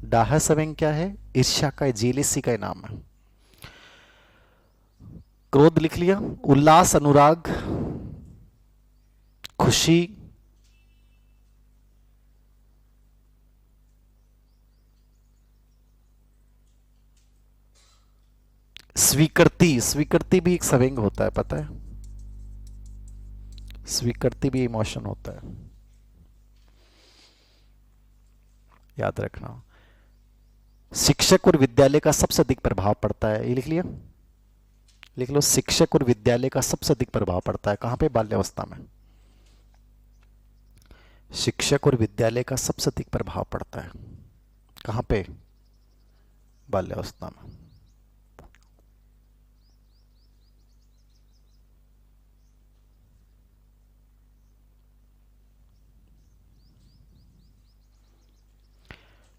डाहा सवेंग क्या है? ईर्ष्या का, जेलेसी का नाम है। क्रोध लिख लिया। उल्लास, अनुराग, खुशी, स्वीकृति। स्वीकृति भी एक सवेंग होता है, पता है? स्वीकृति भी इमोशन होता है, याद रखना। शिक्षक और विद्यालय का सबसे अधिक प्रभाव पड़ता है, ये लिख लिया, लिख लो। शिक्षक और विद्यालय का सबसे अधिक प्रभाव पड़ता है कहां पे? बाल्यावस्था में। शिक्षक और विद्यालय का सबसे अधिक प्रभाव पड़ता है कहां पे? बाल्यावस्था में।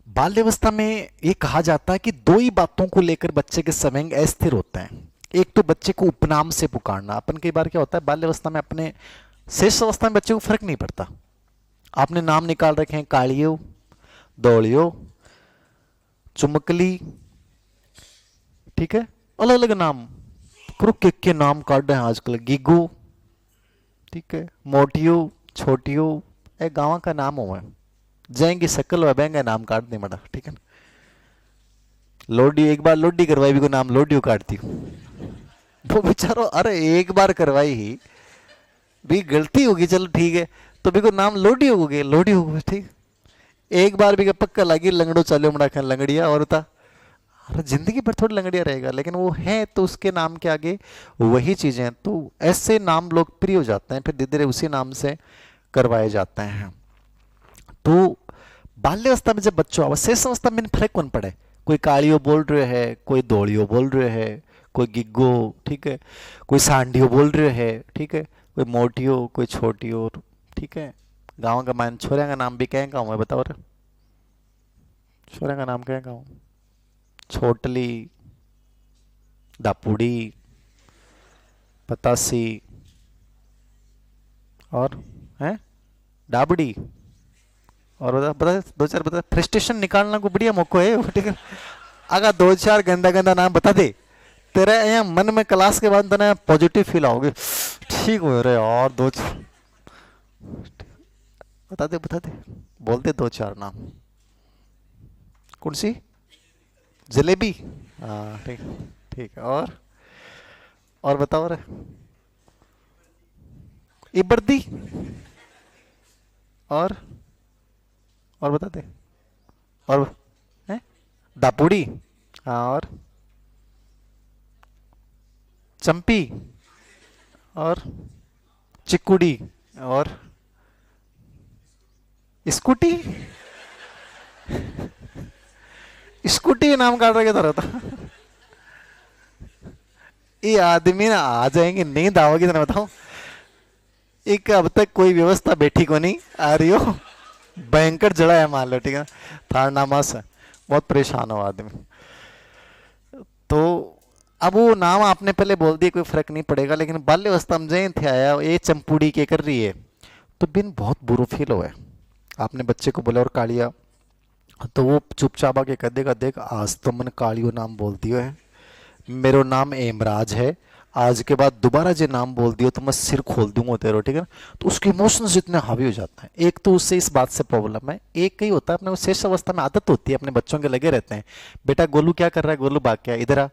बाल्यावस्था में ये कहा जाता है कि दो ही बातों को लेकर बच्चे के सवेंग अस्थिर होते हैं। एक तो बच्चे को उपनाम से पुकारना। अपन कई बार क्या होता है बाल्यावस्था में, अपने शेष अवस्था में बच्चे को फर्क नहीं पड़ता। आपने नाम निकाल रखे हैं, कालियो, दौड़ियो, चुमकली, ठीक है, अलग अलग नाम, के नाम काट रहे हैं आजकल, गिगू, ठीक है, मोटियो, छोटियो, एक गांव का नाम हुआ है, जाएंगे शकल व बेंगे नाम काट दे मड़ा, ठीक है ना। लोडी, एक बार लोडी करवाई भी को नाम लोडियो काटती हूँ। वो बेचारो, अरे एक बार करवाई ही भी गलती होगी, चलो ठीक है, तो भी को नाम लोडी हो गए, लोडी हो गए, ठीक। एक बार भी पक्का लगी लंगड़ो चलो मड़ा खान लंगड़िया, और था अरे जिंदगी भर थोड़ी लंगड़िया रहेगा, लेकिन वो है तो उसके नाम के आगे वही चीजें हैं, तो ऐसे नाम लोकप्रिय हो जाते हैं, फिर धीरे धीरे उसी नाम से करवाए जाते हैं। तो बाल्यावस्था में जब बच्चों अवशेष अवस्था में फर्क कौन पड़े? कोई कालियो बोल रहे है, कोई दौड़ियो बोल रहे है, कोई गिग्गो, ठीक है, कोई सांडियो बोल रहे है, ठीक है, कोई मोटियो, कोई छोटियो, ठीक है। गाँव का मान छोरे का नाम भी कहेंगा मैं, बताओ रे, छोरे का नाम कहेंगा हूँ, छोटली, दापुड़ी, पतासी, और है डाबड़ी, और बता बता दो चार बता, फ्रस्ट्रेशन निकालना को बढ़िया मौका है, ठीक है। अगर दो चार गंदा गंदा नाम बता दे, तेरे यहाँ मन में क्लास के बाद तेरे पॉजिटिव फील आओगे, ठीक हो रहे, और दो बता दे, बोलते दो चार नाम। कौन सी? जलेबी, हाँ ठीक, ठीक है, और बताओ रे, इबर्दी, और बता दे, और है दापुड़ी, हाँ, और चंपी, और चिकुड़ी, और स्कूटी, स्कूटी नाम काट रखे तो रहता। ये आदमी ना आ जाएंगे, नींद आओगी तो बताओ, एक अब तक कोई व्यवस्था बैठी को नहीं आ रही हो, भयंकर जड़ा है मान लो, ठीक है, थारनामा से बहुत परेशान हो आदमी। तो अब वो नाम आपने पहले बोल दिए, कोई फर्क नहीं पड़ेगा, लेकिन बाल्यावस्था में जैन थे आया ये चंपूड़ी के कर रही है, तो बिन बहुत बुरो फील हो है। आपने बच्चे को बोला और कालिया, तो वो चुपचाप आके कह देगा, देख आज तो मैंने कालियो नाम बोल दिया है, मेरो नाम एमराज है, आज के बाद दोबारा जो नाम बोल दियो तो मैं सिर खोल दूंगा तेरे, ठीक है ना। तो उसके इमोशंस इतने हावी हो जाते हैं। एक तो उससे इस बात से प्रॉब्लम है, एक कई होता है अपने शेष अवस्था में आदत होती है, अपने बच्चों के लगे रहते हैं, बेटा गोलू क्या कर रहा है, गोलू भाग क्या, इधर आ,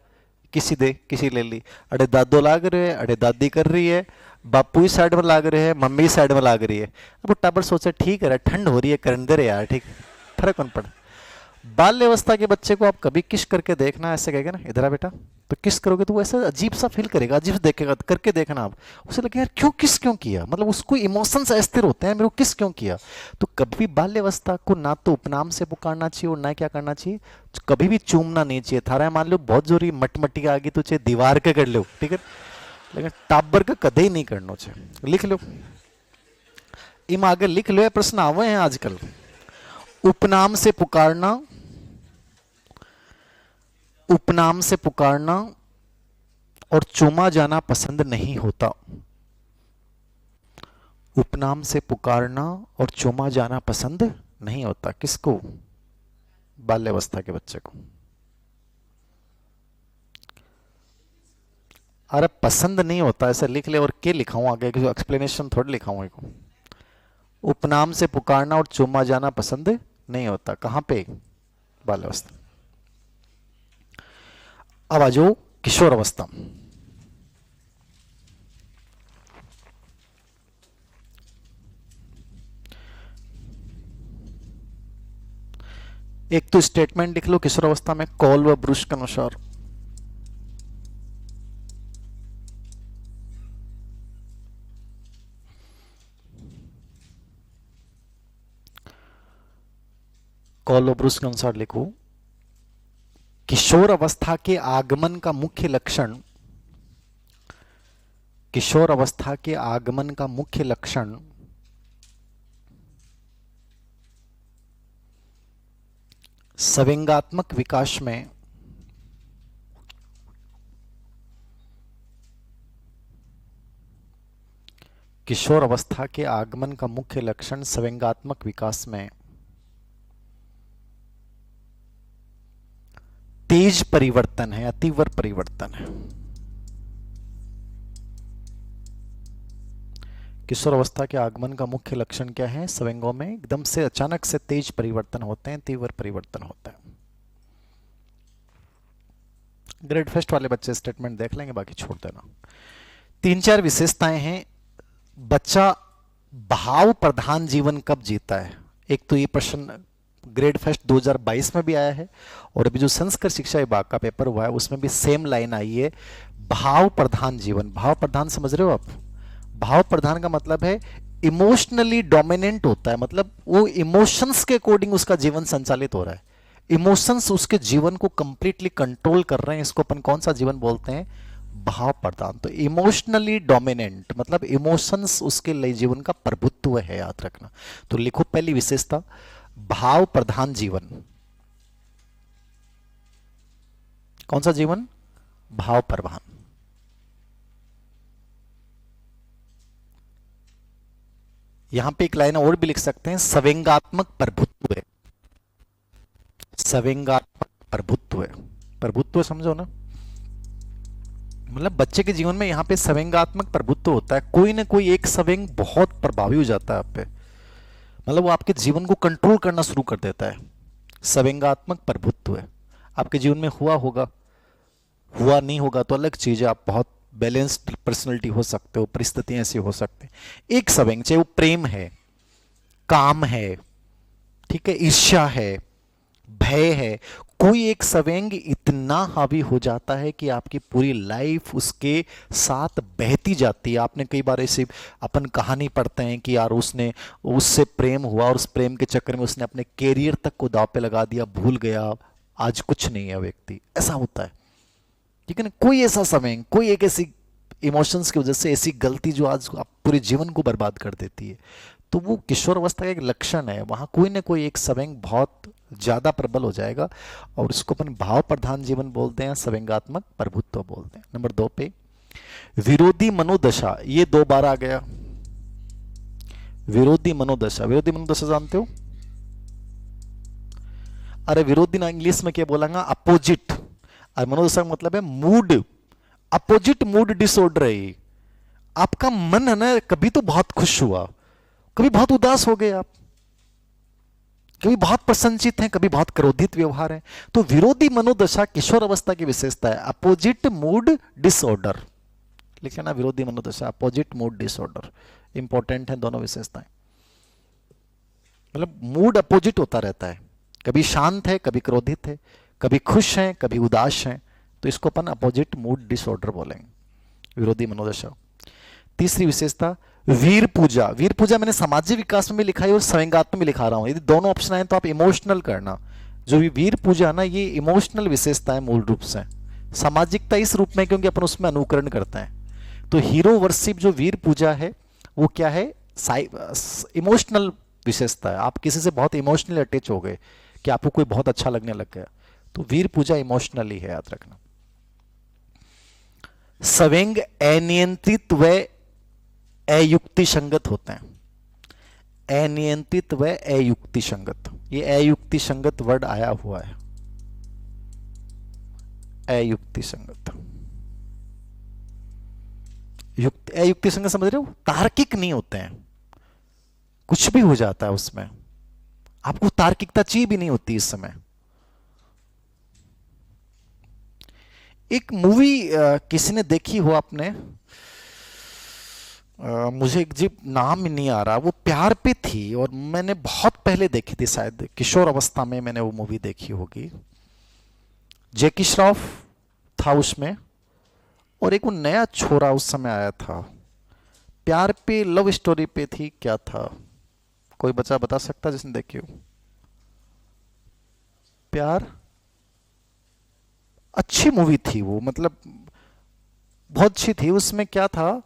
किसी दे, किसी ले ली, अरे दादो लाग रहे है, अरे दादी कर रही है, बापू ही साइड में लाग रहे हैं, मम्मी साइड में लाग रही है। अब वो टाबर सोचे ठीक है ठंड हो रही है, करने दे रहे यार, ठीक, फर्क कौन पड़ा। बाल्यावस्था के बच्चे को आप कभी किस करके देखना, ऐसे कहेगा ना इधर आ बेटा, तो किस करोगे तो वो ऐसा अजीब सा फील करेगा, अजीब देखेगा, करके देखना आप, उसे लगे यार क्यों, किस क्यों किया, मतलब उसको इमोशंस अस्थिर होते हैं, मेरे को किस क्यों किया। तो कभी बाल्यावस्था को ना तो उपनाम से पुकारना चाहिए और ना क्या करना चाहिए, कभी भी चूमना नहीं चाहिए। थारा मान लो बहुत जोरी मटमटी आ गई तो चाहे दीवार के कर लो, ठीक है, लेकिन टाबर का कदे ही नहीं करना चाहिए। लिख लो, इम आगे लिख लो, प्रश्न आवे हैं आजकल। उपनाम से पुकारना, उपनाम से पुकारना और चूमा जाना पसंद नहीं होता। उपनाम से पुकारना और चूमा जाना पसंद नहीं होता, किसको? बाल्यावस्था के बच्चे को। अरे पसंद नहीं होता, ऐसे लिख ले, और क्या लिखाऊं आगे, एक्सप्लेनेशन थोड़ी लिखाऊं को। उपनाम से पुकारना और चुम्मा जाना पसंद नहीं होता, कहां पे, बाल्यावस्था। अब आ जाओ किशोर अवस्था। एक तो स्टेटमेंट लिख लो किशोर अवस्था में कॉल व ब्रुश के अनुसार। कॉल व ब्रुश के अनुसार लिखो, किशोर अवस्था के आगमन का मुख्य लक्षण, किशोर अवस्था के आगमन का मुख्य लक्षण संवेगात्मक विकास में किशोर अवस्था के आगमन का मुख्य लक्षण संवेगात्मक विकास में तेज परिवर्तन है या तीव्र परिवर्तन है। किशोर अवस्था के आगमन का मुख्य लक्षण क्या है, संवेगों में एकदम से अचानक से तेज परिवर्तन होते हैं, तीव्र परिवर्तन होता है। ग्रेड फर्स्ट वाले बच्चे स्टेटमेंट देख लेंगे, बाकी छोड़ देना। 3-4 विशेषताएं हैं। बच्चा भाव प्रधान जीवन कब जीता है, एक तो ये प्रश्न ग्रेड फर्स्ट 2022 में भी आया है, और अभी जो संस्कृत शिक्षा विभाग का पेपर हुआ है उसमें भी सेम लाइन आई है, भाव प्रधान जीवन। भाव प्रधान समझ रहे हो आप, भाव प्रधान का मतलब है इमोशनली डोमिनेंट होता है, मतलब वो इमोशंस के अकॉर्डिंग उसका जीवन संचालित हो रहा है, इमोशंस उसके जीवन को कंप्लीटली कंट्रोल कर रहे हैं। इसको अपन कौन सा जीवन बोलते हैं, भाव प्रधान। तो इमोशनली डोमिनेंट मतलब इमोशंस उसके लिए जीवन का प्रभुत्व है, याद रखना। तो लिखो पहली विशेषता, भाव प्रधान जीवन। कौन सा जीवन, भाव प्रधान। यहां पे एक लाइन और भी लिख सकते हैं, संवेगात्मक प्रभुत्व है, संवेगात्मक प्रभुत्व है। प्रभुत्व समझो ना, मतलब बच्चे के जीवन में यहां पे संवेगात्मक प्रभुत्व होता है, कोई ना कोई एक संवेग बहुत प्रभावी हो जाता है आप पे, मतलब वो आपके जीवन को कंट्रोल करना शुरू कर देता है। संवेगात्मक प्रभुत्व है, आपके जीवन में हुआ होगा, हुआ नहीं होगा तो अलग चीज है, आप बहुत बैलेंस्ड पर्सनैलिटी हो सकते हो, परिस्थितियां ऐसी हो सकती हैं। एक संवेग, चाहे वो प्रेम है, काम है, ठीक है, ईर्ष्या है, भय है, कोई एक संवेग इतना हावी हो जाता है कि आपकी पूरी लाइफ उसके साथ बहती जाती है। आपने कई बार ऐसे अपन कहानी पढ़ते हैं कि यार उसने, उससे प्रेम हुआ और उस प्रेम के चक्कर में उसने अपने कैरियर तक को दांव पे लगा दिया, भूल गया, आज कुछ नहीं है व्यक्ति, ऐसा होता है, ठीक है ना। कोई ऐसा संवेग, कोई एक ऐसी इमोशंस की वजह से ऐसी गलती जो आज आप पूरे जीवन को बर्बाद कर देती है, तो वो किशोर अवस्था का एक लक्षण है। वहां कोई ना कोई एक संवेग बहुत ज्यादा प्रबल हो जाएगा और इसको अपन भाव प्रधान जीवन बोलते हैं, संवेगात्मक प्रभुत्व बोलते हैं। नंबर 2 पे विरोधी मनोदशा, ये 2 बार आ गया। विरोधी मनोदशा, विरोधी मनोदशा जानते हो, अरे विरोधी ना इंग्लिश में क्या बोलेंगे, अपोजिट। और मनोदशा का मतलब है मूड, अपोजिट मूड डिसऑर्डर है। आपका मन है ना, कभी तो बहुत खुश हुआ, कभी बहुत उदास हो गए आप, कभी बहुत प्रसन्नचित हैं, कभी बहुत क्रोधित व्यवहार है। तो विरोधी मनोदशा किशोर अवस्था की विशेषता है, अपोजिट मूड डिसऑर्डर। लिख लेना, विरोधी मनोदशा, अपोजिट मूड डिसऑर्डर, इंपॉर्टेंट है दोनों विशेषताएं। मतलब मूड अपोजिट होता रहता है, कभी शांत है, कभी क्रोधित है, कभी खुश हैं, कभी उदास हैं, तो इसको अपन अपोजिट मूड डिसऑर्डर बोलेंगे, विरोधी मनोदशा। तीसरी विशेषता वीर पूजा। वीर पूजा मैंने सामाजिक विकास में भी लिखा है और संवेगात्मक में भी लिखा रहा हूं, यदि दोनों ऑप्शन आए तो आप इमोशनल करना। जो वीर पूजा ना, ये इमोशनल विशेषता है मूल रूप से, सामाजिकता इस रूप में क्योंकि अपन उसमें अनुकरण करते हैं। तो हीरो वर्शिप जो वीर पूजा है वो क्या है, इमोशनल विशेषता है। आप किसी से बहुत इमोशनली अटैच हो गए कि आपको कोई बहुत अच्छा लगने लग गया, तो वीर पूजा इमोशनली है, याद रखना। संवेग अनियंत्रित व अयुक्ति संगत होते हैं। अनियंत्रित व अयुक्ति संगत, ये अयुक्ति संगत वर्ड आया हुआ है, अयुक्ति संगत। युक्ति अयुक्ति संगत समझ रहे हो, तार्किक नहीं होते हैं, कुछ भी हो जाता है उसमें, आपको तार्किकता चाहिए भी नहीं होती इस समय। एक मूवी किसी ने देखी हो आपने, मुझे एक जी नाम ही नहीं आ रहा, वो प्यार पे थी और मैंने बहुत पहले देखी थी, शायद किशोर अवस्था में मैंने वो मूवी देखी होगी। जैकी श्रॉफ था उसमें और एक वो नया छोरा उस समय आया था, प्यार पे लव स्टोरी पे थी, क्या था, कोई बच्चा बता सकता जिसने देखी हो? प्यार, अच्छी मूवी थी वो, मतलब बहुत अच्छी थी। उसमें क्या था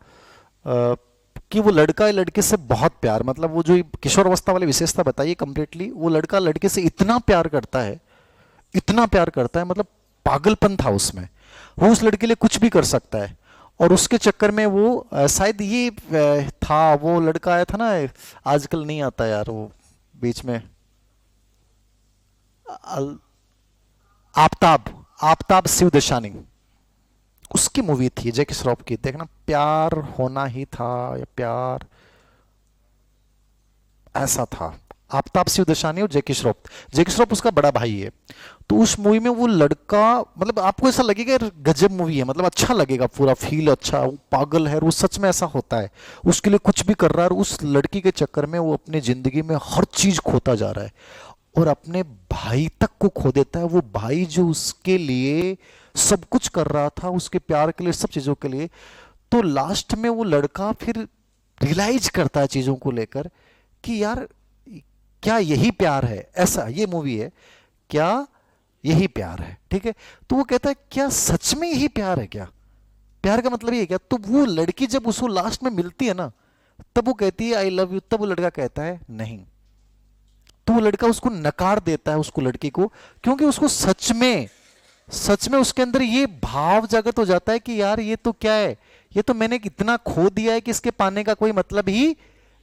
कि वो लड़का लड़के से बहुत प्यार, मतलब वो जो किशोर अवस्था वाली विशेषता बताइए कंप्लीटली, वो लड़का लड़के से इतना प्यार करता है, इतना प्यार करता है, मतलब पागलपन था उसमें, वो उस लड़के के लिए कुछ भी कर सकता है। और उसके चक्कर में वो शायद ये था, वो लड़का आया था ना, आजकल नहीं आता यार वो बीच में, आफताब, आफताब शिवदशानी, उसकी मूवी थी जैकी श्रॉफ की, देखना, प्यार होना ही था या प्यार, ऐसा था। आफताब शिवदशानी और जैकी श्रॉफ उसका बड़ा भाई है। तो उस मूवी में वो लड़का, मतलब आपको ऐसा लगेगा यार गजब मूवी है, मतलब अच्छा लगेगा, पूरा फील अच्छा, वो पागल है, वो सच में ऐसा होता है, उसके लिए कुछ भी कर रहा है, और उस लड़की के चक्कर में वो अपनी जिंदगी में हर चीज खोता जा रहा है और अपने भाई तक को खो देता है। वो भाई जो उसके लिए सब कुछ कर रहा था, उसके प्यार के लिए, सब चीजों के लिए, तो लास्ट में वो लड़का फिर रियलाइज करता है चीजों को लेकर कि यार क्या यही प्यार है, ऐसा ये मूवी है, क्या यही प्यार है, ठीक है। तो वो कहता है क्या सच में यही प्यार है क्या, प्यार का मतलब ये है क्या। तो वो लड़की जब उसको लास्ट में मिलती है ना, तब वो कहती है आई लव यू, तब वो लड़का कहता है नहीं, तो वो लड़का उसको नकार देता है, उसको लड़की को, क्योंकि उसको सच में उसके अंदर ये भाव जागृत हो जाता है कि यार ये तो क्या है, ये तो मैंने इतना खो दिया है कि इसके पाने का कोई मतलब ही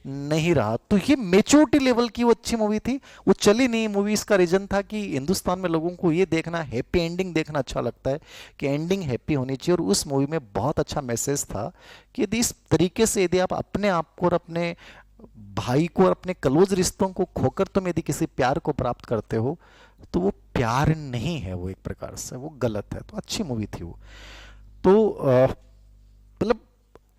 नहीं रहा। तो ये मेच्योरिटी लेवल की वो अच्छी मूवी थी, वो चली नहीं मूवी। इसका रीजन था कि हिंदुस्तान में लोगों को ये देखना, हैप्पी एंडिंग देखना अच्छा लगता है, कि एंडिंग हैप्पी होनी चाहिए। और उस मूवी में बहुत अच्छा मैसेज था कि यदि इस तरीके से यदि आप अपने आप को और अपने भाई को और अपने क्लोज रिश्तों को खोकर तुम यदि किसी प्यार को प्राप्त करते हो, तो वो प्यार नहीं है, वो एक प्रकार से वो गलत है। तो अच्छी मूवी थी वो। तो मतलब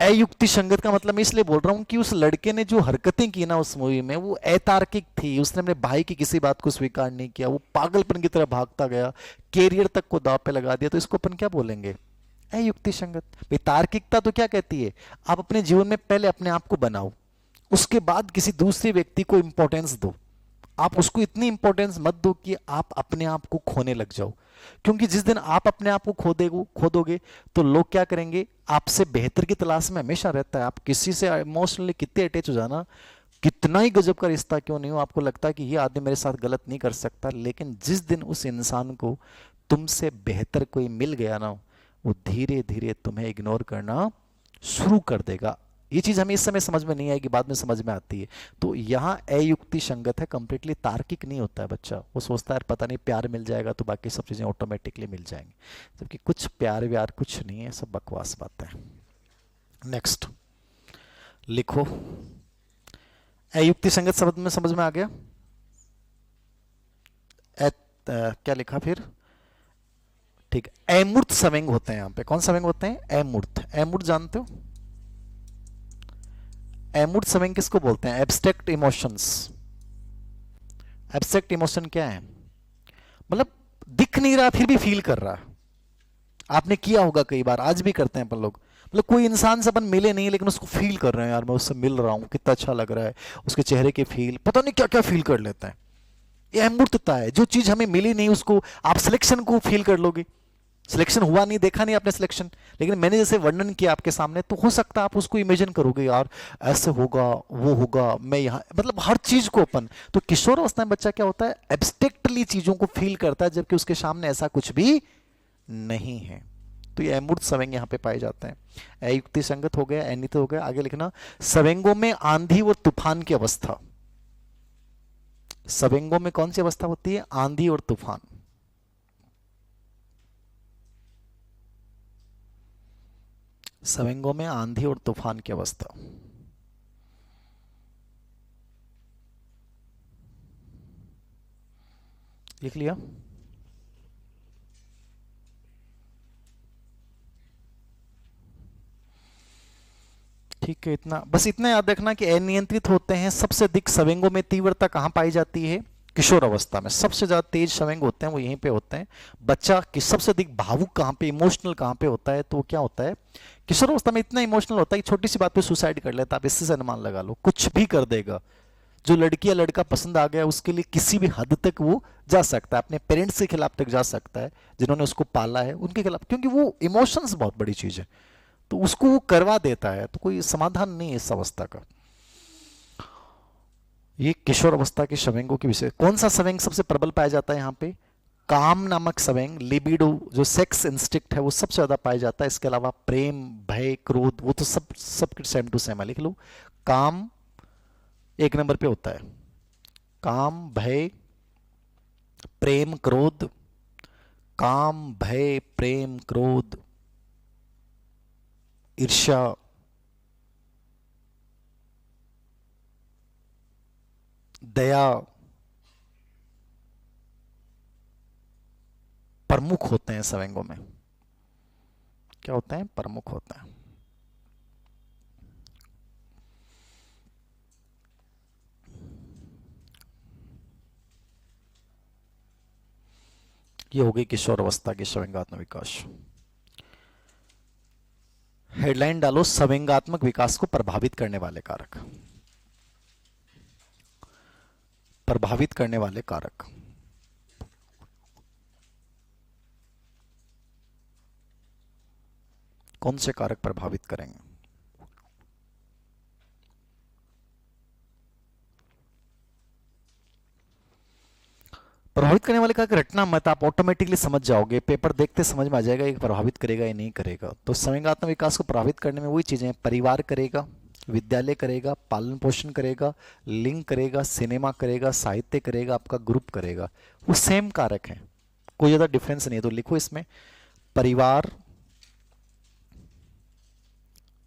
अयुक्ति संगत का मतलब मैं इसलिए बोल रहा हूं कि उस लड़के ने जो हरकतें की ना उस मूवी में, वो अतार्किक थी। उसने अपने भाई की किसी बात को स्वीकार नहीं किया, वो पागलपन की तरह भागता गया, कैरियर तक को दांव पे लगा दिया। तो इसको अपन क्या बोलेंगे, अयुक्ति संगत। भाई तार्किकता तो क्या कहती है, आप अपने जीवन में पहले अपने आप को बनाओ, उसके बाद किसी दूसरे व्यक्ति को इंपॉर्टेंस दो। आप उसको इतनी इंपॉर्टेंस मत दो कि आप अपने आप को खोने लग जाओ, क्योंकि जिस दिन आप अपने आप को खो दोगे तो लोग क्या करेंगे, आपसे बेहतर की तलाश में हमेशा रहता है। आप किसी से इमोशनली कितने अटैच हो जाना, कितना ही गजब का रिश्ता क्यों नहीं हो, आपको लगता है कि ये आदमी मेरे साथ गलत नहीं कर सकता, लेकिन जिस दिन उस इंसान को तुमसे बेहतर कोई मिल गया ना, वो धीरे धीरे तुम्हें इग्नोर करना शुरू कर देगा। ये चीज हमें इस समय समझ में नहीं आएगी, बाद में समझ में आती है। तो यहाँ अयुक्ति संगत है, कंप्लीटली तार्किक नहीं होता है बच्चा। वो सोचता है पता नहीं प्यार मिल जाएगा तो बाकी सब चीजें ऑटोमेटिकली मिल जाएंगी, जबकि कुछ प्यार व्यार कुछ नहीं है, सब बकवास बातें हैं। नेक्स्ट लिखो, अयुक्ति संगत शब्द में समझ में आ गया। क्या लिखा फिर, ठीक, अमूर्त संवेग होते हैं यहाँ पे। कौन संवेग होते हैं, अमूर्त। अमूर्त जानते हो, अमूर्त संवेग किसको बोलते हैं, एब्स्ट्रैक्ट इमोशंस। एब्स्ट्रैक्ट इमोशन क्या है, मतलब दिख नहीं रहा फिर भी फील कर रहा है। आपने किया होगा कई बार, आज भी करते हैं अपन लोग, मतलब कोई इंसान से अपन मिले नहीं लेकिन उसको फील कर रहे हैं, यार मैं उससे मिल रहा हूं, कितना अच्छा लग रहा है, उसके चेहरे के फील, पता नहीं क्या क्या फील कर लेते हैं। ये अमूर्तता है, जो चीज हमें मिली नहीं उसको आप सिलेक्शन को फील कर लोगे। सिलेक्शन हुआ नहीं, देखा नहीं आपने सिलेक्शन, लेकिन मैंने जैसे वर्णन किया आपके सामने, तो हो सकता है आप उसको इमेजिन करोगे, यार ऐसे होगा वो होगा, मैं यहाँ, मतलब हर चीज को अपन। तो किशोर अवस्था में बच्चा क्या होता है, एब्स्ट्रैक्टली चीजों को फील करता है, जबकि उसके सामने ऐसा कुछ भी नहीं है। तो ये अमूर्त संवेग यहाँ पे पाए जाते हैं। अयुक्ति संगत हो गया, अनित हो गया। आगे लिखना, संवेगों में आंधी और तूफान की अवस्था। सवेंगों में कौन सी अवस्था होती है? आंधी और तूफान। सवेंगों में आंधी और तूफान की अवस्था। लिख लिया? ठीक है, इतना बस, इतना याद रखना कि अनियंत्रित होते हैं। सबसे अधिक सवेंगों में तीव्रता कहां पाई जाती है? किशोर अवस्था में। सबसे ज्यादा तेज सवेंग होते हैं वो यहीं पे होते हैं। बच्चा की सबसे अधिक भावुक कहां पे, इमोशनल कहां पे होता है? तो वो क्या होता है? किशोर अवस्था में। इतना इमोशनल होता है कि छोटी सी बात पे सुसाइड कर लेता है। आप इससे से अनुमान लगा लो, कुछ भी कर देगा। जो लड़की या लड़का पसंद आ गया उसके लिए किसी भी हद तक वो जा सकता है, अपने पेरेंट्स के खिलाफ तक जा सकता है, जिन्होंने उसको पाला है उनके खिलाफ, क्योंकि वो इमोशंस बहुत बड़ी चीज है। तो उसको वो करवा देता है, तो कोई समाधान नहीं है इस अवस्था का। ये किशोर अवस्था के सवेंगों के विषय। कौन सा सवेंग सबसे प्रबल पाया जाता है यहाँ पे? काम नामक सवेंग, लिबिडो, जो सेक्स इंस्टिक्ट है वो सबसे ज्यादा पाया जाता है। इसके अलावा प्रेम, भय, क्रोध, वो तो सब सेम टू सेम है, लिख लो। काम एक नंबर पे होता है। काम, भय, प्रेम, क्रोध। काम, भय, प्रेम, क्रोध, ईर्ष्या, दया प्रमुख होते हैं सवेंगों में। क्या होते हैं? प्रमुख होते हैं। ये हो गई किशोर अवस्था की सवेंगात्मक विकास। हेडलाइन डालो, सवेंगात्मक विकास को प्रभावित करने वाले कारक। प्रभावित करने वाले कारक। कौन से कारक प्रभावित करेंगे? प्रभावित करने वाले कारक रटना मत, आप ऑटोमेटिकली समझ जाओगे, पेपर देखते समझ में आ जाएगा ये प्रभावित करेगा या नहीं करेगा। तो सवेंगात्मक विकास को प्रभावित करने में वही चीजें, परिवार करेगा, विद्यालय करेगा, पालन पोषण करेगा, लिंग करेगा, सिनेमा करेगा, साहित्य करेगा, आपका ग्रुप करेगा। वो सेम कारक है, कोई ज्यादा डिफरेंस नहीं है। तो लिखो इसमें परिवार।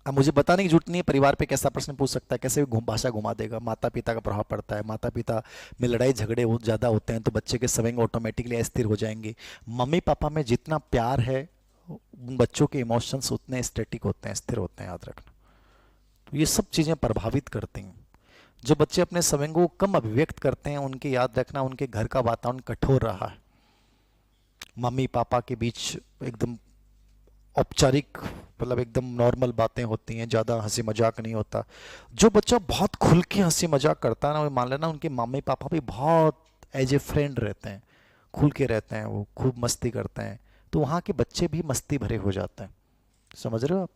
अब मुझे बताने की जरूरत नहीं है परिवार पे कैसा प्रश्न पूछ सकता है, कैसे भी भाषा घुमा देगा। माता पिता का प्रभाव पड़ता है, माता पिता में लड़ाई झगड़े ज़्यादा होते हैं तो बच्चे के सवेंग ऑटोमेटिकली अस्थिर हो जाएंगे। मम्मी पापा में जितना प्यार है उन बच्चों के इमोशंस उतने स्टैटिक होते हैं, स्थिर होते हैं, याद रखना। तो ये सब चीज़ें प्रभावित करती हैं। जो बच्चे अपने सवेंगों को कम अभिव्यक्त करते हैं उनके, याद रखना, उनके घर का वातावरण कठोर रहा है। मम्मी पापा के बीच एकदम औपचारिक, मतलब एकदम नॉर्मल बातें होती हैं, ज़्यादा हंसी मजाक नहीं होता। जो बच्चा बहुत खुल के हंसी मजाक करता है ना, वो मान लेना उनके मम्मी पापा भी बहुत एज ए फ्रेंड रहते हैं, खुल के रहते हैं, वो खूब मस्ती करते हैं, तो वहाँ के बच्चे भी मस्ती भरे हो जाते हैं। समझ रहे हो आप?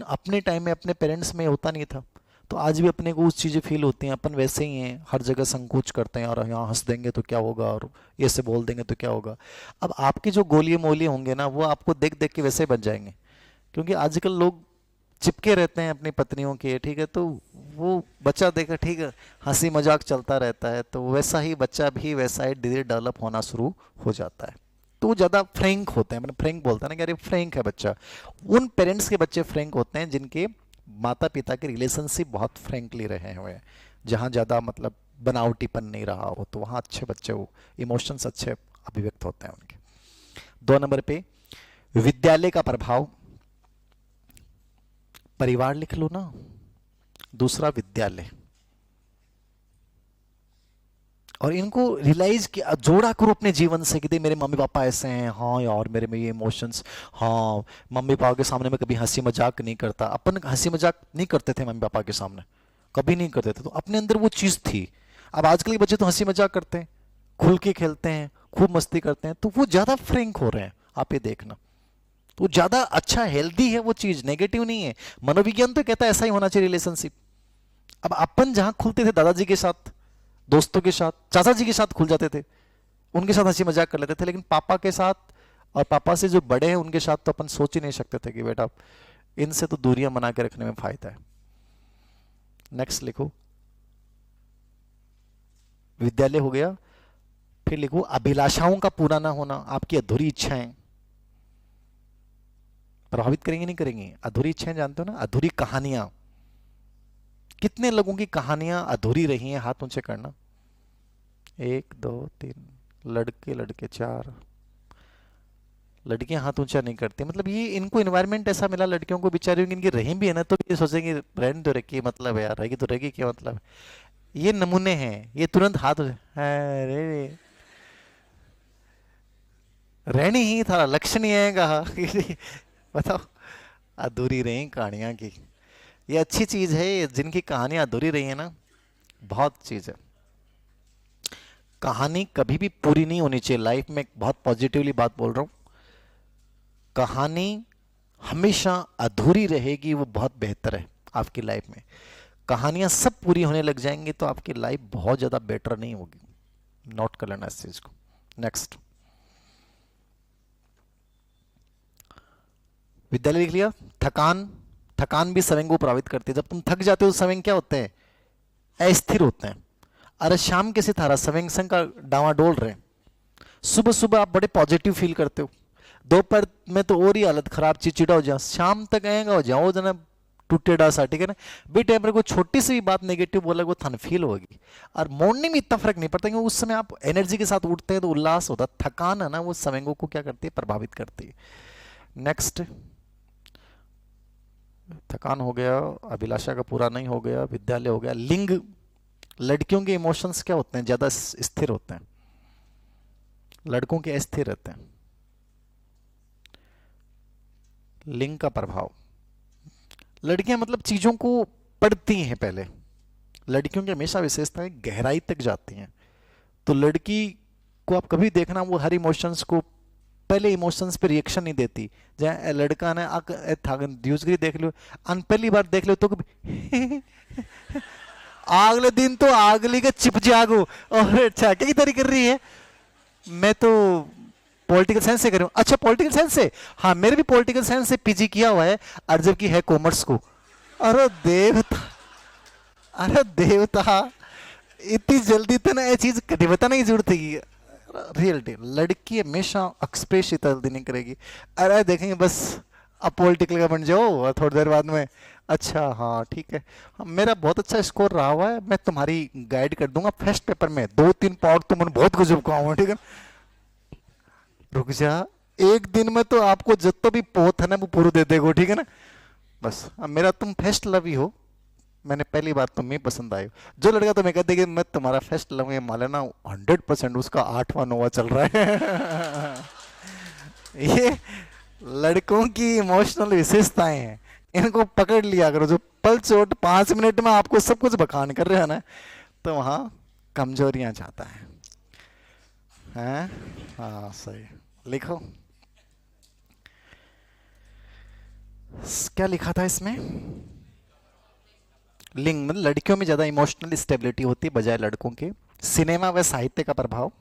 अपने टाइम में अपने पेरेंट्स में होता नहीं था, तो आज भी अपने को उस चीज़ें फील होती हैं। अपन वैसे ही हैं, हर जगह संकोच करते हैं, और यहाँ हंस देंगे तो क्या होगा, और ये से बोल देंगे तो क्या होगा। अब आपके जो गोलिये मोलिये होंगे ना, वो आपको देख देख के वैसे ही बन जाएंगे, क्योंकि आजकल लोग चिपके रहते हैं अपनी पत्नियों के, ठीक है। तो वो बच्चा देखा, ठीक है, हंसी मजाक चलता रहता है, तो वैसा ही बच्चा भी वैसा ही धीरे डेवलप होना शुरू हो जाता है। तो वो ज़्यादा फ्रैंक होते हैं, मैंने फ्रैंक बोलता है ना कि अरे फ्रैंक है बच्चा। उन पेरेंट्स के बच्चे फ्रैंक होते हैं जिनके माता पिता के रिलेशनशिप बहुत फ्रैंकली रहे हुए हैं, जहाँ ज़्यादा मतलब बनावटीपन नहीं रहा हो, तो वहाँ अच्छे बच्चे, वो इमोशंस अच्छे अभिव्यक्त होते हैं उनके। 2 नंबर पे विद्यालय का प्रभाव। परिवार लिख लो ना, दूसरा विद्यालय। और इनको रियलाइज किया, जोड़ा करो अपने जीवन से कि मेरे मम्मी पापा ऐसे हैं, हाँ यार मेरे में ये इमोशंस, हाँ मम्मी पापा के सामने मैं कभी हंसी मजाक नहीं करता। अपन हंसी मजाक नहीं करते थे मम्मी पापा के सामने, कभी नहीं करते थे, तो अपने अंदर वो चीज़ थी। अब आजकल के बच्चे तो हंसी मजाक करते हैं, खुल के खेलते हैं, खूब मस्ती करते हैं, तो वो ज़्यादा फ्रैंक हो रहे हैं, आप ये देखना। तो ज़्यादा अच्छा हेल्दी है वो चीज़, नेगेटिव नहीं है। मनोविज्ञान तो कहता है ऐसा ही होना चाहिए रिलेशनशिप। अब अपन जहाँ खुलते थे दादाजी के साथ, दोस्तों के साथ, चाचा जी के साथ खुल जाते थे, उनके साथ हंसी मजाक कर लेते थे, लेकिन पापा के साथ और पापा से जो बड़े हैं उनके साथ तो अपन सोच ही नहीं सकते थे कि बेटा इनसे तो दूरियां बना के रखने में फायदा है। नेक्स्ट लिखो। विद्यालय हो गया। फिर लिखो अभिलाषाओं का पूरा ना होना, आपकी अधूरी इच्छाएं प्रभावित करेंगी नहीं करेंगी? अधूरी इच्छाएं जानते हो ना, अधूरी कहानियां। कितने लोगों की कहानियां अधूरी रही हैं? हाथ ऊंचे करना। 1 2 3, लड़के लड़के 4, लड़कियां हाथ ऊंचा नहीं करती। मतलब ये इनको इन्वायरमेंट ऐसा मिला लड़कियों को बेचारियों की, इनकी रही भी है ना तो ये सोचेंगे रहने तो रखी मतलब है यार, रहेगी तो रहेगी क्या मतलब। ये नमूने हैं, ये तुरंत हाथ अरे रहनी ही था, लक्ष्य नहीं आएगा बताओ। अधूरी रही कहानियां की, ये अच्छी चीज है, जिनकी कहानियां अधूरी रही है ना, बहुत चीज है। कहानी कभी भी पूरी नहीं होनी चाहिए लाइफ में, बहुत पॉजिटिवली बात बोल रहा हूं। कहानी हमेशा अधूरी रहेगी, वो बहुत बेहतर है आपकी लाइफ में। कहानियां सब पूरी होने लग जाएंगी तो आपकी लाइफ बहुत ज्यादा बेटर नहीं होगी। नोट कर लेना इस चीज को। नेक्स्ट, विद्यालय लिख लिया। थकान, थकान भी सवंग को प्रभावित करती है। जब तुम थक जाते हो तो सवंग क्या होते हैं? अस्थिर होते हैं। अरे शाम कैसे थारा सवंग संग का डावाडोल रहे। सुबह सुबह आप बड़े पॉजिटिव फील करते हो, दोपहर में तो और ही हालत खराब, चिड़चिड़ा हो जाओ, शाम तक आएगा हो जाओ जना टूटेडा सा, ठीक है ना। बी टाइम पर कोई छोटी सी भी बात नेगेटिव बोला वो थन फील होगी। और मॉर्निंग में इतना फर्क नहीं पड़ता क्योंकि उस समय आप एनर्जी के साथ उठते हैं तो उल्लास होता है। थकान है ना वो सवंगों को क्या करती है? प्रभावित करती है। नेक्स्ट, थकान हो गया, अभिलाषा का पूरा नहीं हो गया, विद्यालय हो गया। लिंग, लड़कियों के इमोशंस क्या होते हैं? ज्यादा स्थिर होते हैं, लड़कों के अस्थिर रहते हैं। लिंग का प्रभाव, लड़कियां मतलब चीजों को पढ़ती हैं पहले। लड़कियों की हमेशा विशेषताएं गहराई तक जाती हैं। तो लड़की को आप कभी देखना वो हर इमोशंस को, पहले इमोशंस पे रिएक्शन नहीं देती। जहाँ लड़का ने दूसरी देख लो, पहली बार देख लो तो अगले दिन तो अगली का चिप जागो और अच्छा क्या तरी कर रही है। मैं तो पॉलिटिकल साइंस से कर रहा हूँ। अच्छा पॉलिटिकल साइंस से, हाँ मेरे भी पॉलिटिकल साइंस से पीजी किया हुआ है, और जबकि है कॉमर्स को। अरे देवता, अरे देवता, इतनी जल्दी तो ना ये चीज कभी बताने की जरूरत है। रियलिटी, लड़की हमेशा एक्सप्रेस जल्दी नहीं करेगी। अरे देखेंगे बस अब पॉलिटिकल का बन जाओ और थोड़ी देर बाद में अच्छा हाँ ठीक है, हाँ, मेरा बहुत अच्छा स्कोर रहा हुआ है, मैं तुम्हारी गाइड कर दूंगा फर्स्ट पेपर में 2 3 पार्ट तो मैंने बहुत गजब का हूँ, ठीक है। रुक जा, एक दिन में तो आपको जितना भी पोत है ना वो पूरा दे देगो, ठीक है ना। बस अब मेरा तुम फर्स्ट लव ही हो, मैंने पहली बार तुम्हें पसंद आए। जो लड़का तुम्हें कहते कि मैं तुम्हारा फर्स्ट लव, ये मान लेना 100% उसका 8वां 9वां चल रहा है ये लड़कों की इमोशनल विशेषताएं हैं, इनको पकड़ लिया करो। जो पल चोट 5 मिनट में आपको सब कुछ बखान कर रहे हैं ना, तो वहां कमजोरियां जाता है। हैं? हाँ सही। लिखो क्या लिखा था इसमें? लिंग मतलब लड़कियों में ज्यादा इमोशनल स्टेबिलिटी होती है बजाय लड़कों के। सिनेमा व साहित्य का प्रभाव,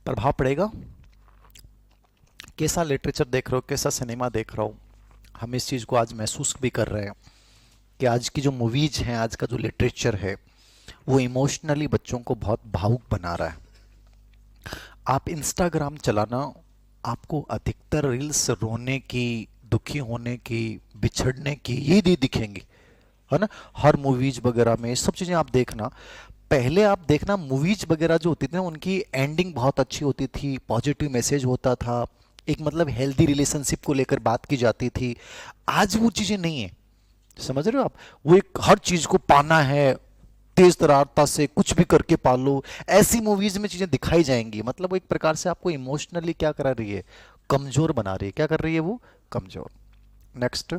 प्रभाव पड़ेगा। कैसा लिटरेचर देख रहे हो, कैसा सिनेमा देख रहा हो, हम इस चीज को आज महसूस भी कर रहे हैं कि आज की जो मूवीज हैं, आज का जो लिटरेचर है वो इमोशनली बच्चों को बहुत भावुक बना रहा है। आप इंस्टाग्राम चलाना, आपको अधिकतर रील्स रोने की, दुखी होने की, बिछड़ने की ये नहीं दिखेंगी, है ना। हर मूवीज वगैरह में सब चीजें आप देखना। पहले आप देखना मूवीज वगैरह जो होती थी ना उनकी एंडिंग बहुत अच्छी होती थी, पॉजिटिव मैसेज होता था, एक मतलब हेल्दी रिलेशनशिप को लेकर बात की जाती थी। आज वो चीजें नहीं है, समझ रहे हो आप। वो एक हर चीज को पाना है, तेज तरारता से कुछ भी करके पालो, ऐसी मूवीज में चीजें दिखाई जाएंगी। मतलब वो एक प्रकार से आपको इमोशनली क्या करा रही है? कमजोर बना रही है। क्या कर रही है वो? कमजोर। नेक्स्ट,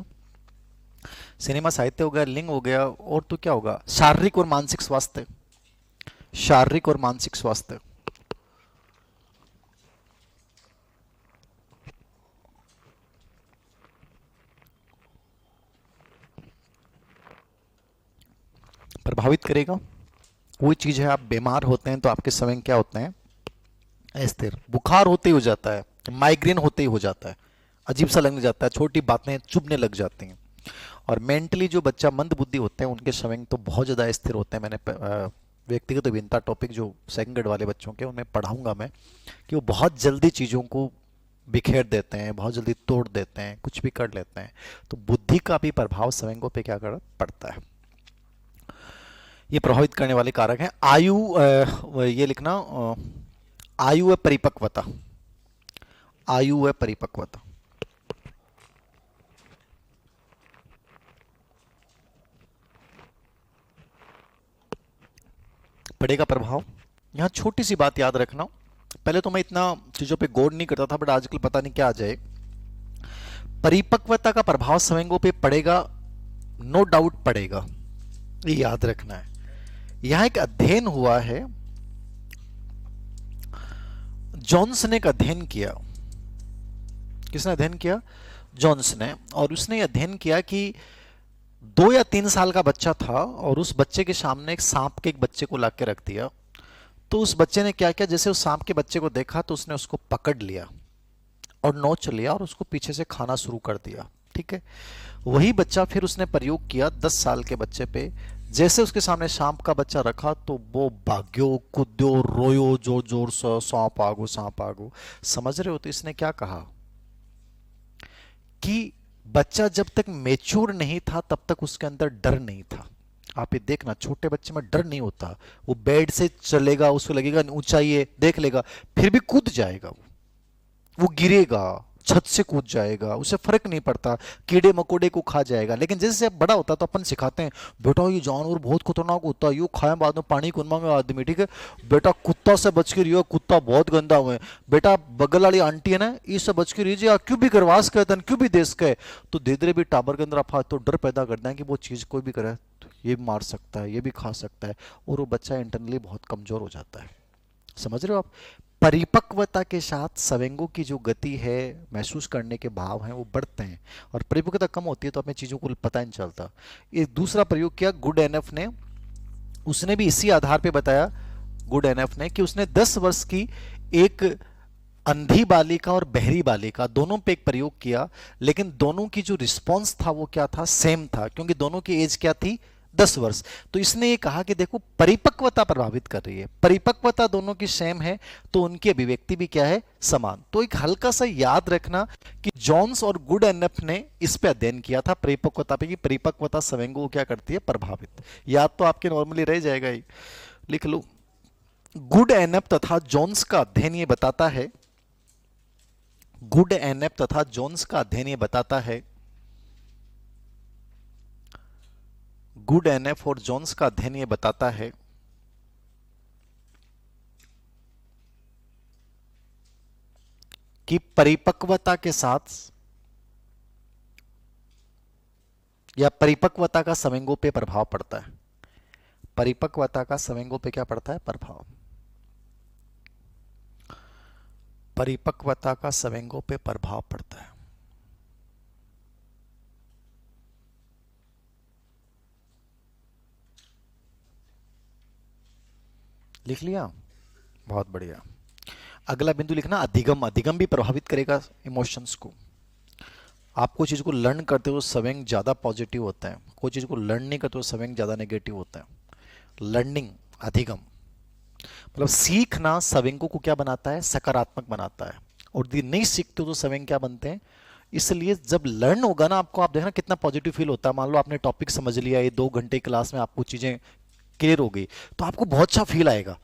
सिनेमा साहित्य हो गया, लिंग हो गया, और तो क्या होगा? शारीरिक और मानसिक स्वास्थ्य, शारीरिक और मानसिक स्वास्थ्य। प्रभावित करेगा। कोई चीज है, आप बीमार होते हैं तो आपके समय क्या होते हैं? अस्थिर। बुखार होते ही हो जाता है, माइग्रेन होते ही हो जाता है, अजीब सा लगने जाता है, छोटी बातें चुभने लग जाती हैं। और मेंटली जो बच्चा मंद बुद्धि होते हैं उनके स्वयं तो बहुत ज़्यादा स्थिर होते हैं। मैंने व्यक्तिगत विभिन्नता टॉपिक जो सेकंड ग्रेड वाले बच्चों के उनमें पढ़ाऊंगा मैं, कि वो बहुत जल्दी चीज़ों को बिखेर देते हैं, बहुत जल्दी तोड़ देते हैं, कुछ भी कर लेते हैं। तो बुद्धि का भी प्रभाव स्वयंों पे क्या कर पड़ता है। ये प्रभावित करने वाले कारक हैं। आयु, ये लिखना, आयु है परिपक्वता, आयु है परिपक्वता। पड़ेगा प्रभाव। यहाँ छोटी सी बात याद रखना, पहले तो मैं इतना चीजों पे गौर नहीं करता था, बट आजकल पता नहीं क्या आ जाए। परिपक्वता का प्रभाव स्वयंों पे पड़ेगा, नो डाउट पड़ेगा, ये याद रखना है। यहां एक अध्ययन हुआ है, जॉन्स ने एक अध्ययन किया। किसने अध्ययन किया? जॉन्स ने। और उसने अध्ययन किया कि 2 या 3 साल का बच्चा था और उस बच्चे के सामने एक सांप के एक बच्चे को लाके रख दिया। तो उस बच्चे ने क्या किया, जैसे उस सांप के बच्चे को देखा तो उसने उसको पकड़ लिया और नोच लिया और उसको पीछे से खाना शुरू कर दिया। ठीक है, वही बच्चा फिर उसने प्रयोग किया 10 साल के बच्चे पे। जैसे उसके सामने सांप का बच्चा रखा तो वो भाग्यो, कूद्यो, रोयो जोर जोर से, सांप आगो, सांप आगो। समझ रहे हो? तो इसने क्या कहा कि बच्चा जब तक मेच्योर नहीं था तब तक उसके अंदर डर नहीं था। आप ये देखना, छोटे बच्चे में डर नहीं होता। वो बेड से चलेगा, उसको लगेगा ऊंचाई है, देख लेगा, फिर भी कूद जाएगा। वो गिरेगा, छत से कूद जाएगा, उसे फर्क नहीं पड़ता, कीड़े मकोड़े को खा जाएगा। लेकिन जैसे अब बड़ा होता है तो अपन सिखाते हैं, बेटा ये जानवर बहुत खतरनाक होता है, यू खाए बाद में पानी कौन मांगे आदमी, ठीक है बेटा, कुत्ता से बच के रहियो, कुत्ता बहुत गंदा हुआ है बेटा, बगल वाली आंटी है ना, इससे बच के रहिए, क्यों भी करवास कहते हैं, क्यों भी देश के। तो धीरे धीरे भी टाबर के अंदर आप तो डर पैदा करते हैं कि वो चीज़ कोई भी करे तो ये मार सकता है, ये भी खा सकता है, और वो बच्चा इंटरनली बहुत कमजोर हो जाता है। समझ रहे हो आप? परिपक्वता के साथ स्वयंगों की जो गति है, महसूस करने के भाव हैं, वो बढ़ते हैं। और परिपक्वता कम होती है तो हमें चीज़ों को पता ही नहीं चलता। ये दूसरा प्रयोग किया गुड एनएफ ने, उसने भी इसी आधार पे बताया, गुड एनएफ ने, कि उसने 10 वर्ष की एक अंधी बालिका और बहरी बालिका दोनों पे एक प्रयोग किया, लेकिन दोनों की जो रिस्पॉन्स था वो क्या था, सेम था, क्योंकि दोनों की एज क्या थी, 10 वर्ष। तो इसने ये कहा कि देखो परिपक्वता प्रभावित कर रही है, परिपक्वता दोनों की सेम है तो उनकी अभिव्यक्ति भी क्या है, समान। तो एक हल्का सा याद रखना कि जॉन्स और गुड एनएफ ने इस पे अध्ययन किया था परिपक्वता पे, कि परिपक्वता स्वयंगों को क्या करती है, प्रभावित। याद तो आपके नॉर्मली रह जाएगा ही, लिख लो। गुड एनएफ तथा जॉन्स का अध्ययन ये बताता है, गुड एनएफ तथा जॉन्स का अध्ययन ये बताता है, गुड एनएफ और जॉन्स का अध्ययन ये बताता है कि परिपक्वता के साथ या परिपक्वता का स्वयंगों पे प्रभाव पड़ता है। परिपक्वता का स्वयंगों पे क्या पड़ता है, प्रभाव। परिपक्वता का स्वयंगों पे प्रभाव पड़ता है। लिख लिया? बहुत बढ़िया। अगला बिंदु लिखना अधिगम। अधिगम भी प्रभावित करेगा इमोशंस को। आप कोई चीज़ को लर्न करते हो स्वयं ज़्यादा पॉजिटिव होता है, कोई चीज़ को लर्न नहीं करते हो स्वयं ज़्यादा नेगेटिव होता है। लर्निंग, अधिगम मतलब सीखना स्वयंगों को क्या बनाता है, सकारात्मक बनाता है। और यदि नहीं सीखते हो तो स्वयं क्या बनते हैं। इसलिए जब लर्न होगा ना आपको, आप देखना कितना पॉजिटिव फील होता है। मान लो आपने टॉपिक समझ लिया, ये 2 घंटे क्लास में आपको चीज़ें क्लियर हो गई, तो आपको बहुत अच्छा फील आएगा।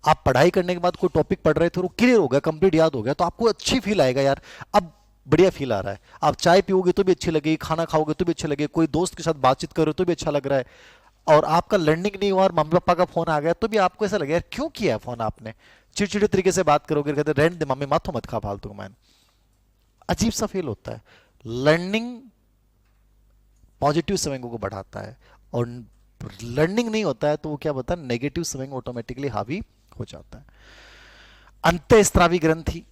आप पढ़ाई करने के बाद कोई टॉपिक पढ़ रहे थे और क्लियर हो गया, कंप्लीट याद हो गया, तो आपको अच्छी फील आएगा, यार अब बढ़िया फील आ रहा है। आप चाय पियोगे तो भी अच्छी लगेगी, खाना खाओगे तो भी अच्छा लगेगा, कोई दोस्त के साथ बातचीत करो तो भी अच्छा लग रहा है। और आपका लर्निंग नहीं हुआ और मम्मी पापा का फोन आ गया तो भी आपको ऐसा लगेगा यार क्यों किया फोन आपने, चिड़चिड़े तरीके से बात करोगे, कहते रहने दे मम्मी, माथो मत खा फालतू का। मैन अजीब सा फील होता है। लर्निंग पॉजिटिव स्वयंगों को बढ़ाता है, और लर्निंग नहीं होता है तो वो क्या होता है, नेगेटिव स्वयं ऑटोमेटिकली हावी हो जाता है। अंतःस्रावी ग्रंथि,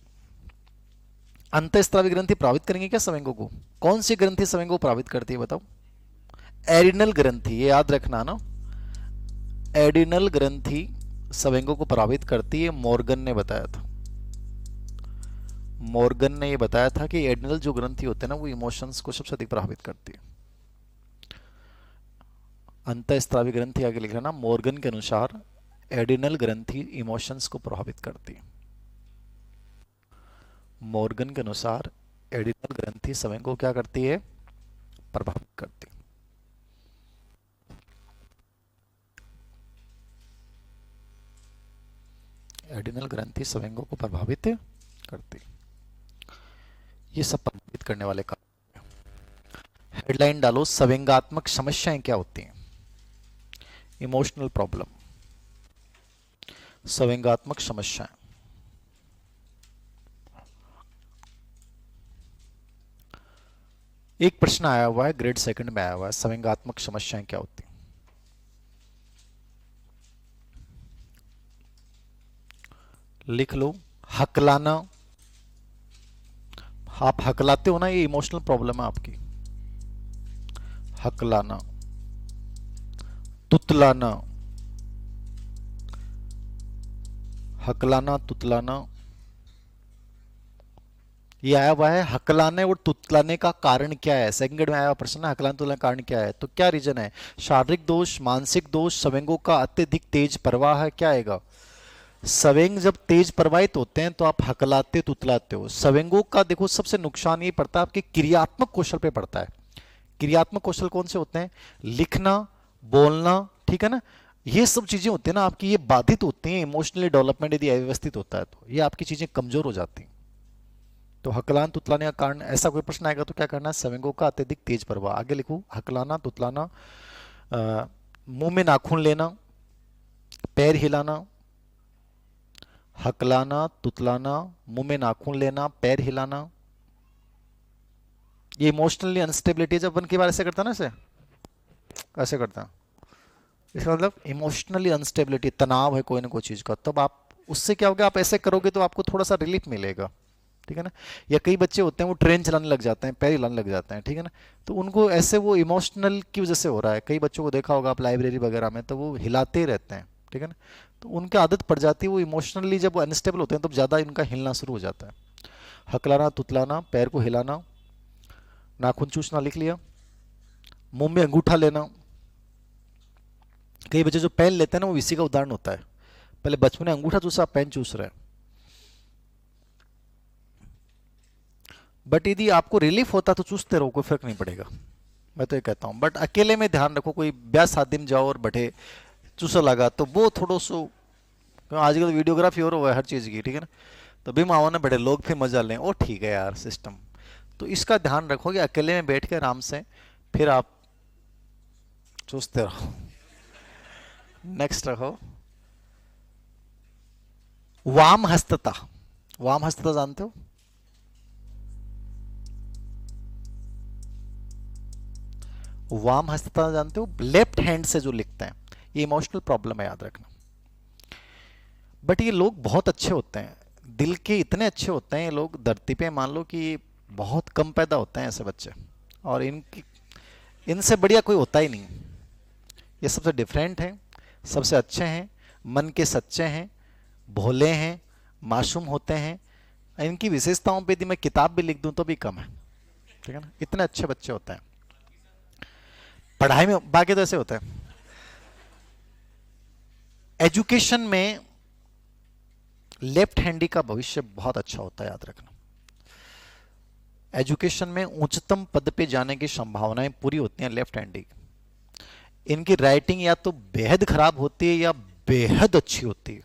अंतःस्रावी ग्रंथि प्रभावित करेंगे क्या स्वयंगों को? कौन सी ग्रंथि स्वयंगों को प्रभावित करती है बताओ? एडिनल ग्रंथि, ये याद रखना ना, एडिनल ग्रंथि स्वयंगों को प्रभावित करती है, मॉर्गन ने बताया था। मॉर्गन ने ये बताया था कि एड्रिनल जो ग्रंथि होते हैं ना वो इमोशंस को सबसे अधिक प्रभावित करती है। अंतःस्रावी ग्रंथि आगे लिख रहा ना, मॉर्गन के अनुसार एड्रिनल ग्रंथि इमोशंस को प्रभावित करती है। मॉर्गन के अनुसार एड्रिनल ग्रंथि समय को क्या करती है, प्रभावित करती है। एड्रिनल ग्रंथि संवेगों को प्रभावित करती। ये सब प्रभावित करने वाले कारण। हेडलाइन डालो, संवेगात्मक समस्याएं क्या होती हैं। इमोशनल प्रॉब्लम, संवेगात्मक समस्याएं। एक प्रश्न आया हुआ है, ग्रेड सेकंड में आया हुआ है, संवेगात्मक समस्याएं क्या होती हैं। लिख लो, हकलाना। आप हकलाते हो ना, ये इमोशनल प्रॉब्लम है आपकी। हकलाना, तुतलाना, हकलाना तुतलाना, ये आया हुआ है। हकलाने और तुतलाने का कारण क्या है, सेकंड ग्रेड में आया हुआ प्रश्न है, हकलाने तुतलाने का कारण क्या है। तो क्या रीजन है, शारीरिक दोष, मानसिक दोष, संवेगों का अत्यधिक तेज प्रवाह है, क्या आएगा। संवेग जब तेज प्रवाहित होते हैं तो आप हकलाते तुतलाते हो। संवेगों का देखो सबसे नुकसान ये पड़ता है आपके क्रियात्मक कौशल पे पड़ता है। क्रियात्मक कौशल कौन से होते हैं, लिखना, बोलना, ठीक है ना, ये सब चीजें होती है ना आपकी, ये बाधित होती हैं। इमोशनली डेवलपमेंट यदि अव्यवस्थित होता है तो ये आपकी चीजें कमजोर हो जाती हैं। तो हकलान तुतलाने का कारण, ऐसा कोई प्रश्न आएगा तो क्या करना है, संवेगों का अत्यधिक तेज प्रवाह। आगे लिखो, हकलाना तुतलाना, मुंह में नाखून लेना, पैर हिलाना। हकलाना तुतलाना, मुंह में नाखून लेना, पैर हिलाना, ये इमोशनली अनस्टेबिलिटी। जब वन की बार ऐसे करता है ना, ऐसे ऐसे करता है, इसका मतलब इमोशनली अनस्टेबिलिटी, तनाव है कोई ना कोई चीज का, तब आप उससे क्या होगा, आप ऐसे करोगे तो आपको थोड़ा सा रिलीफ मिलेगा, ठीक है ना। या कई बच्चे होते हैं वो ट्रेन चलाने लग जाते हैं, पैर हिलाने लग जाते हैं, ठीक है ना, तो उनको ऐसे वो इमोशनल की वजह से हो रहा है। कई बच्चों को देखा होगा आप लाइब्रेरी वगैरह में, तो वो हिलाते ही रहते हैं, ठीक है ना, तो उनकी आदत पड़ जाती है। वो इमोशनली जब अनस्टेबल होते हैं तब ज़्यादा इनका हिलना शुरू हो जाता है। हकलाना तुतलाना, पैर को हिलाना, नाखून चूसना, लिख लिया। मुंह में अंगूठा लेना, कई बच्चे जो पेन लेते हैं ना वो इसी का उदाहरण होता है। पहले बचपन में अंगूठा चूसा, पेन चूस रहे हैं। बट यदि आपको रिलीफ होता तो चूसते रहो, कोई फर्क नहीं पड़ेगा, मैं तो ये कहता हूँ। बट अकेले में ध्यान रखो, कोई ब्याह शादी में जाओ और बैठे चूसा लगा तो वो थोड़ा सो, आजकल वीडियोग्राफी हो रहा है हर चीज़ की, ठीक है ना, तो भी माओ ना बैठे लोग फिर मजा लें, ओ ठीक है यार सिस्टम। तो इसका ध्यान रखो कि अकेले में बैठ के आराम से फिर आप चूसते रहो। नेक्स्ट रखो, वाम हस्तता। वाम हस्तता जानते हो, वाम हस्तता जानते हो, लेफ्ट हैंड से जो लिखते हैं, ये इमोशनल प्रॉब्लम है, याद रखना। बट ये लोग बहुत अच्छे होते हैं, दिल के इतने अच्छे होते हैं ये लोग, धरती पे मान लो कि बहुत कम पैदा होते हैं ऐसे बच्चे, और इनकी, इनसे बढ़िया कोई होता ही नहीं। ये सबसे डिफरेंट हैं, सबसे अच्छे हैं, मन के सच्चे हैं, भोले हैं, मासूम होते हैं। इनकी विशेषताओं पे यदि मैं किताब भी लिख दूं तो भी कम है, ठीक है ना, इतने अच्छे बच्चे होते हैं। पढ़ाई में बाकी तो ऐसे होता है। एजुकेशन में लेफ्ट हैंडी का भविष्य बहुत अच्छा होता है, याद रखना। एजुकेशन में उच्चतम पद पे जाने की संभावनाएं पूरी होती हैं लेफ्ट हैंडी। इनकी राइटिंग या तो बेहद खराब होती है या बेहद अच्छी होती है,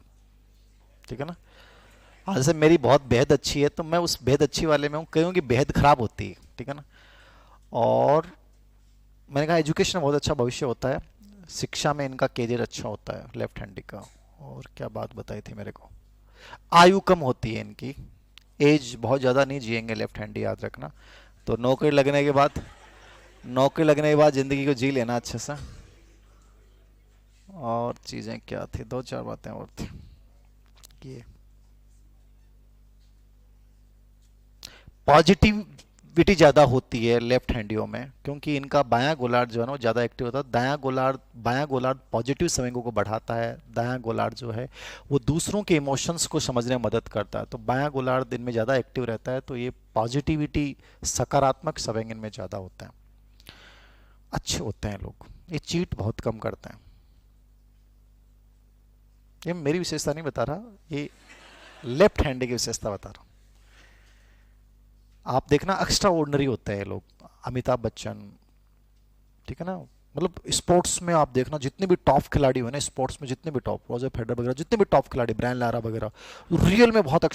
ठीक है ना। आज से मेरी बहुत बेहद अच्छी है तो मैं उस बेहद अच्छी वाले में हूँ, कहूँ कि बेहद खराब होती है, ठीक है ना। और मैंने कहा एजुकेशन में बहुत अच्छा भविष्य होता है, शिक्षा में इनका कैरियर अच्छा होता है लेफ्ट हैंडी का। और क्या बात बताई थी मेरे को, आयु कम होती है इनकी, एज बहुत ज़्यादा नहीं जिएंगे लेफ्ट हैंडी, याद रखना। तो नौकरी लगने के बाद, नौकरी लगने के बाद ज़िंदगी को जी लेना अच्छे से। और चीज़ें क्या थी, दो चार बातें और थी। ये पॉजिटिव एक्टिविटी ज़्यादा होती है लेफ्ट हैंडियों में, क्योंकि इनका बायां गोलार्ध जो है ना वो ज़्यादा एक्टिव होता है। दायां गोलार्ध, बायां गोलार्ध पॉजिटिव संवेगों को बढ़ाता है, दायां गोलार्ध जो है वो दूसरों के इमोशंस को समझने में मदद करता है। तो बायां गोलार्ध इनमें ज़्यादा एक्टिव रहता है, तो ये पॉजिटिविटी, सकारात्मक संवेग इनमें ज़्यादा होता है। अच्छे होते हैं लोग, ये चीट बहुत कम करते हैं। ये मेरी विशेषता नहीं बता रहा, ये लेफ्ट हैंड की विशेषता बता रहा हूँ। आप देखना एक्स्ट्रा ऑर्डिनरी होते हैं ये लोग, अमिताभ बच्चन, ठीक है ना। मतलब स्पोर्ट्स में आप देखना जितने भी टॉप खिलाड़ी हुए ना स्पोर्ट्स में, जितने भी टॉप, रॉजर फेडरर वगैरह, जितने भी टॉप खिलाड़ी, ब्रायन लारा वगैरह, रियल में बहुत